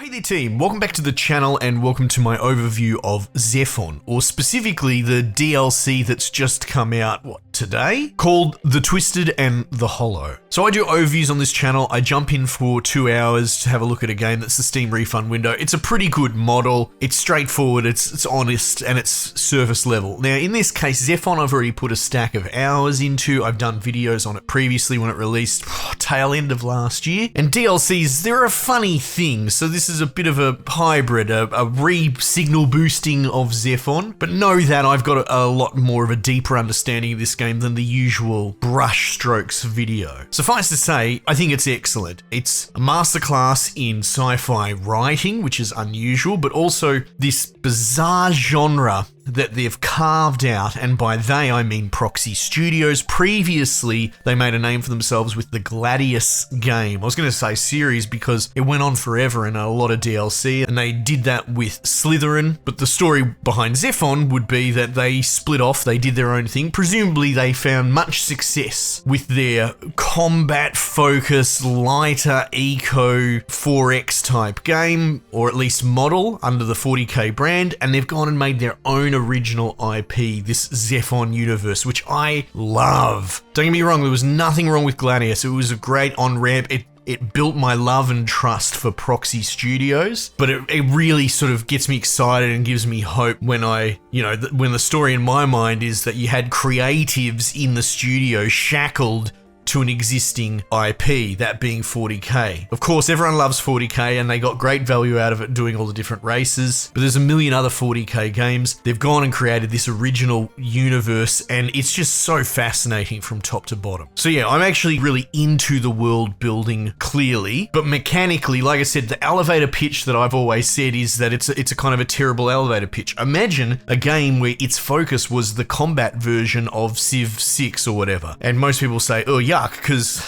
Hey there team, welcome back to the channel and welcome to my overview of ZEPHON, or specifically the DLC that's just come out, today? Called The Twisted and the Hollow. So I do overviews on this channel, I jump in for 2 hours to have a look at a game that's the Steam refund window. It's a pretty good model, it's straightforward, it's honest, and it's surface level. Now in this case, ZEPHON I've already put a stack of hours into, I've done videos on it previously when it released tail end of last year, and DLCs, they're a funny thing, so this is a bit of a hybrid, a re-signal boosting of ZEPHON, but know that I've got a lot more of a deeper understanding of this game than the usual brush strokes video. Suffice to say, I think it's excellent. It's a masterclass in sci-fi writing, which is unusual, but also this bizarre genre that they've carved out, and by they I mean Proxy Studios. Previously, they made a name for themselves with the Gladius game. I was going to say series because it went on forever and a lot of DLC, and they did that with Slytherin, but the story behind ZEPHON would be that they split off, they did their own thing. Presumably they found much success with their combat-focused, lighter, eco 4X type game, or at least model, under the 40k brand, and they've gone and made their own original IP, this ZEPHON universe, which I love. Don't get me wrong, there was nothing wrong with Gladius. It was a great on-ramp. It built my love and trust for Proxy Studios, but it really sort of gets me excited and gives me hope when when the story in my mind is that you had creatives in the studio shackled to an existing IP, that being 40k. Of course, everyone loves 40k and they got great value out of it doing all the different races, but there's a million other 40k games. They've gone and created this original universe and it's just so fascinating from top to bottom. So yeah, I'm actually really into the world building clearly, but mechanically, like I said, the elevator pitch that I've always said is that it's a kind of a terrible elevator pitch. Imagine a game where its focus was the combat version of Civ 6 or whatever, and most people say, oh yuck, because,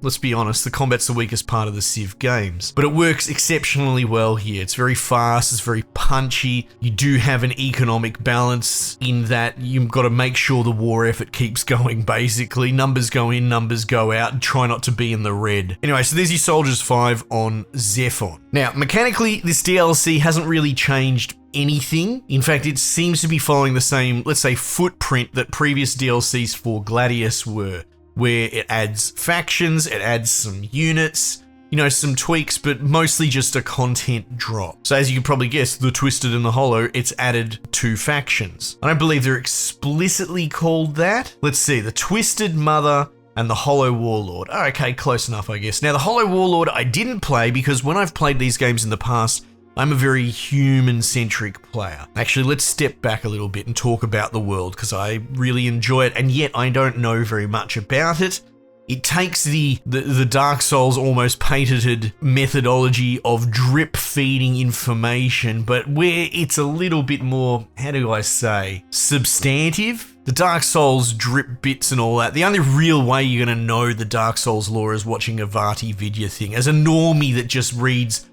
let's be honest, the combat's the weakest part of the Civ games. But it works exceptionally well here. It's very fast, it's very punchy. You do have an economic balance in that you've got to make sure the war effort keeps going, basically. Numbers go in, numbers go out, and try not to be in the red. Anyway, so there's your Soldiers 5 on ZEPHON. Now, mechanically, this DLC hasn't really changed anything. In fact, it seems to be following the same, let's say, footprint that previous DLCs for Gladius were, where it adds factions, it adds some units, some tweaks, but mostly just a content drop. So as you can probably guess, the Twisted and the Hollow, it's added 2 factions. I don't believe they're explicitly called that. Let's see, the Twisted Mother and the Hollow Warlord. Oh, okay, close enough, I guess. Now, the Hollow Warlord I didn't play because when I've played these games in the past, I'm a very human-centric player. Actually, let's step back a little bit and talk about the world, because I really enjoy it, and yet I don't know very much about it. It takes the Dark Souls almost patented methodology of drip-feeding information, but where it's a little bit more, how do I say, substantive. The Dark Souls drip bits and all that. The only real way you're going to know the Dark Souls lore is watching a Vati Vidya thing. As a normie that just reads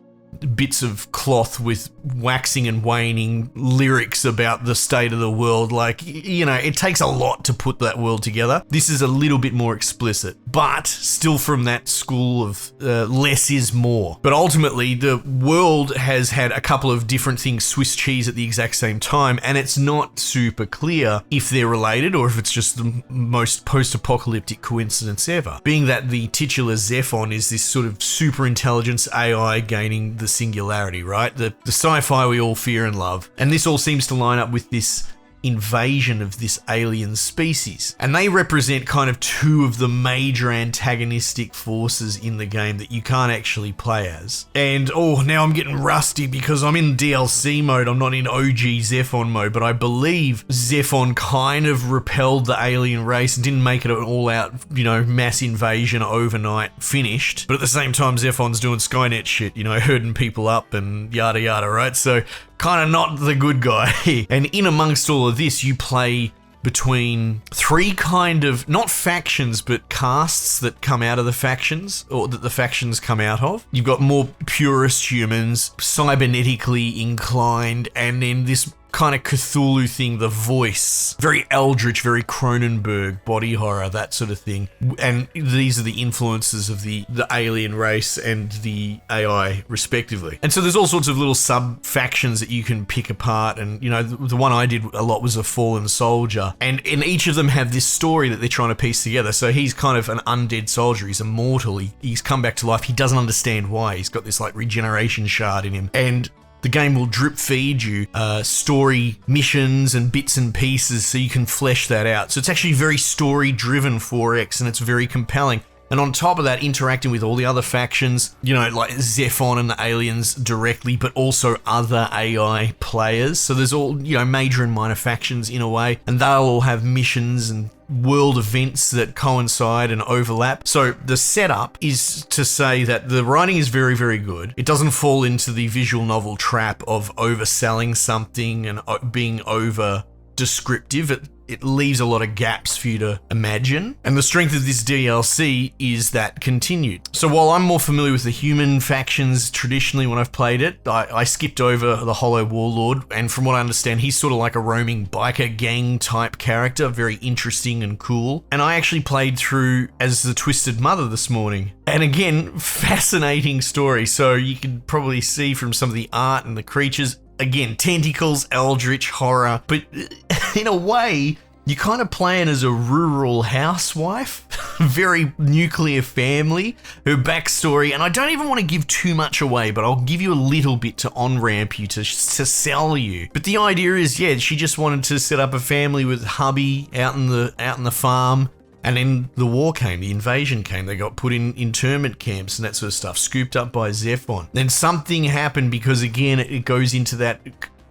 bits of cloth with waxing and waning lyrics about the state of the world, it takes a lot to put that world together. This is a little bit more explicit, but still from that school of less is more. But ultimately, the world has had a couple of different things Swiss cheese at the exact same time, and it's not super clear if they're related or if it's just the most post-apocalyptic coincidence ever. Being that the titular ZEPHON is this sort of super intelligence AI gaining the singularity, right? The sci-fi we all fear and love. And this all seems to line up with this invasion of this alien species. And they represent kind of 2 of the major antagonistic forces in the game that you can't actually play as. And now I'm getting rusty because I'm in DLC mode, I'm not in OG ZEPHON mode, but I believe ZEPHON kind of repelled the alien race and didn't make it an all-out, mass invasion overnight finished. But at the same time, ZEPHON's doing Skynet shit, herding people up and yada yada, right? So kind of not the good guy. And in amongst all of this, you play between 3 kind of, not factions, but castes that come out of the factions, or that the factions come out of. You've got more purist humans, cybernetically inclined, and then this kind of Cthulhu thing, the voice, very eldritch, very Cronenberg, body horror, that sort of thing. And these are the influences of the alien race and the AI, respectively. And so there's all sorts of little sub-factions that you can pick apart. And, you know, the one I did a lot was a fallen soldier. And each of them have this story that they're trying to piece together. So he's kind of an undead soldier. He's immortal. He's come back to life. He doesn't understand why. He's got this like regeneration shard in him. And the game will drip feed you story missions and bits and pieces so you can flesh that out. So it's actually very story driven 4X, and it's very compelling. And on top of that, interacting with all the other factions, you know, like ZEPHON and the aliens directly, but also other AI players. So there's all, you know, major and minor factions in a way, and they'll all have missions and world events that coincide and overlap. So the setup is to say that the writing is very, very good. It doesn't fall into the visual novel trap of overselling something and being over descriptive. It leaves a lot of gaps for you to imagine. And the strength of this DLC is that continued. So while I'm more familiar with the human factions traditionally when I've played it, I skipped over the Hollow Warlord. And from what I understand, he's sort of like a roaming biker gang type character, very interesting and cool. And I actually played through as the Twisted Mother this morning. And again, fascinating story. So you can probably see from some of the art and the creatures, again, tentacles, eldritch, horror, but in a way, you're kind of playing as a rural housewife, very nuclear family, her backstory, and I don't even want to give too much away, but I'll give you a little bit to on-ramp you, to sell you. But the idea is, yeah, she just wanted to set up a family with hubby out in the farm. And then the war came, the invasion came, they got put in internment camps and that sort of stuff, scooped up by ZEPHON. Then something happened because, again, it goes into that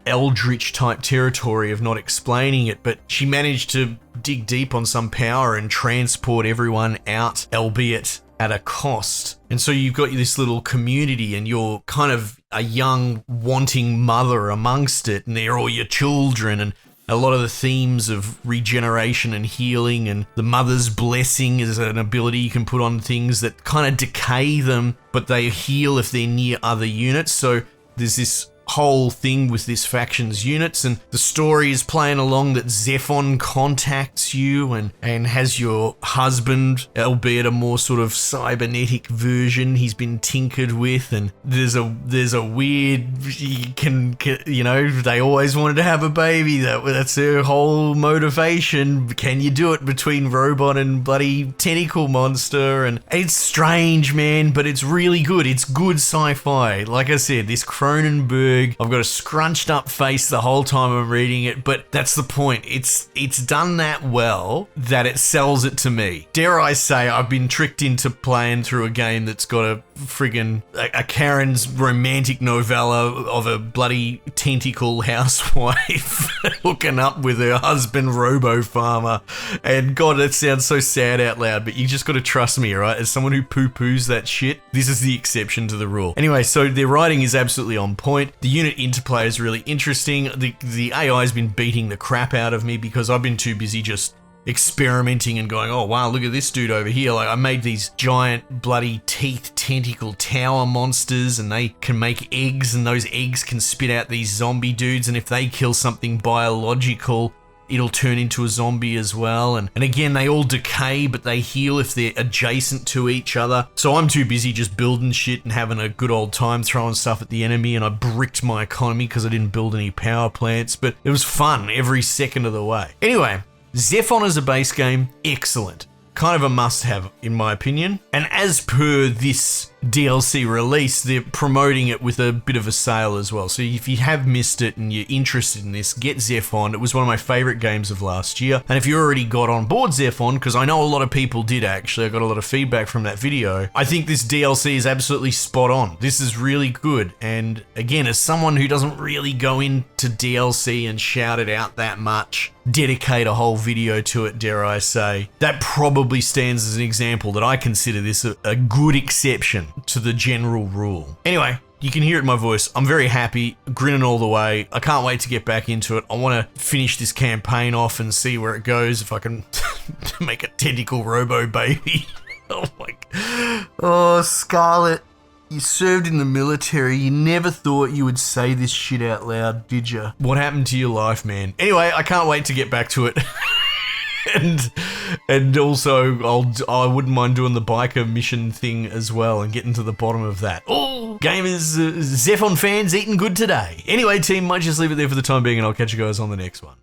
eldritch type territory of not explaining it, but she managed to dig deep on some power and transport everyone out, albeit at a cost. And so you've got this little community and you're kind of a young wanting mother amongst it, and they're all your children, and a lot of the themes of regeneration and healing and the mother's blessing is an ability you can put on things that kind of decay them, but they heal if they're near other units. So there's this whole thing with this faction's units, and the story is playing along that ZEPHON contacts you and has your husband, albeit a more sort of cybernetic version he's been tinkered with, and there's a weird, you know, they always wanted to have a baby, that's their whole motivation. Can you do it between robot and bloody tentacle monster? And it's strange, man, but it's really good. It's good sci-fi. Like I said, this Cronenberg, I've got a scrunched up face the whole time I'm reading it, but that's the point. It's done that well that it sells it to me. Dare I say, I've been tricked into playing through a game that's got a friggin' a Karen's romantic novella of a bloody tentacle housewife hooking up with her husband, robo farmer. And God, that sounds so sad out loud, but you just got to trust me, right? As someone who poo-poos that shit, this is the exception to the rule. Anyway, so their writing is absolutely on point. The unit interplay is really interesting. The AI has been beating the crap out of me because I've been too busy just experimenting and going, oh wow, look at this dude over here. Like, I made these giant bloody teeth tentacle tower monsters, and they can make eggs, and those eggs can spit out these zombie dudes, and if they kill something biological, it'll turn into a zombie as well. And again, they all decay, but they heal if they're adjacent to each other. So I'm too busy just building shit and having a good old time throwing stuff at the enemy, and I bricked my economy because I didn't build any power plants, but it was fun every second of the way. Anyway, ZEPHON as a base game, excellent. Kind of a must-have, in my opinion. And as per this DLC release, they're promoting it with a bit of a sale as well. So if you have missed it and you're interested in this, get ZEPHON. It was one of my favorite games of last year. And if you already got on board ZEPHON, because I know a lot of people did actually, I got a lot of feedback from that video, I think this DLC is absolutely spot on. This is really good. And again, as someone who doesn't really go into DLC and shout it out that much, dedicate a whole video to it, dare I say, that probably stands as an example that I consider this a good exception to the general rule. Anyway, you can hear it in my voice. I'm very happy, grinning all the way. I can't wait to get back into it. I want to finish this campaign off and see where it goes, if I can make a tentacle robo baby. Oh my, oh, Scarlet. You served in the military. You never thought you would say this shit out loud, did you? What happened to your life, man? Anyway, I can't wait to get back to it. and also I wouldn't mind doing the biker mission thing as well and getting to the bottom of that. Oh, gamers, ZEPHON fans eating good today. Anyway, team, might just leave it there for the time being, and I'll catch you guys on the next one.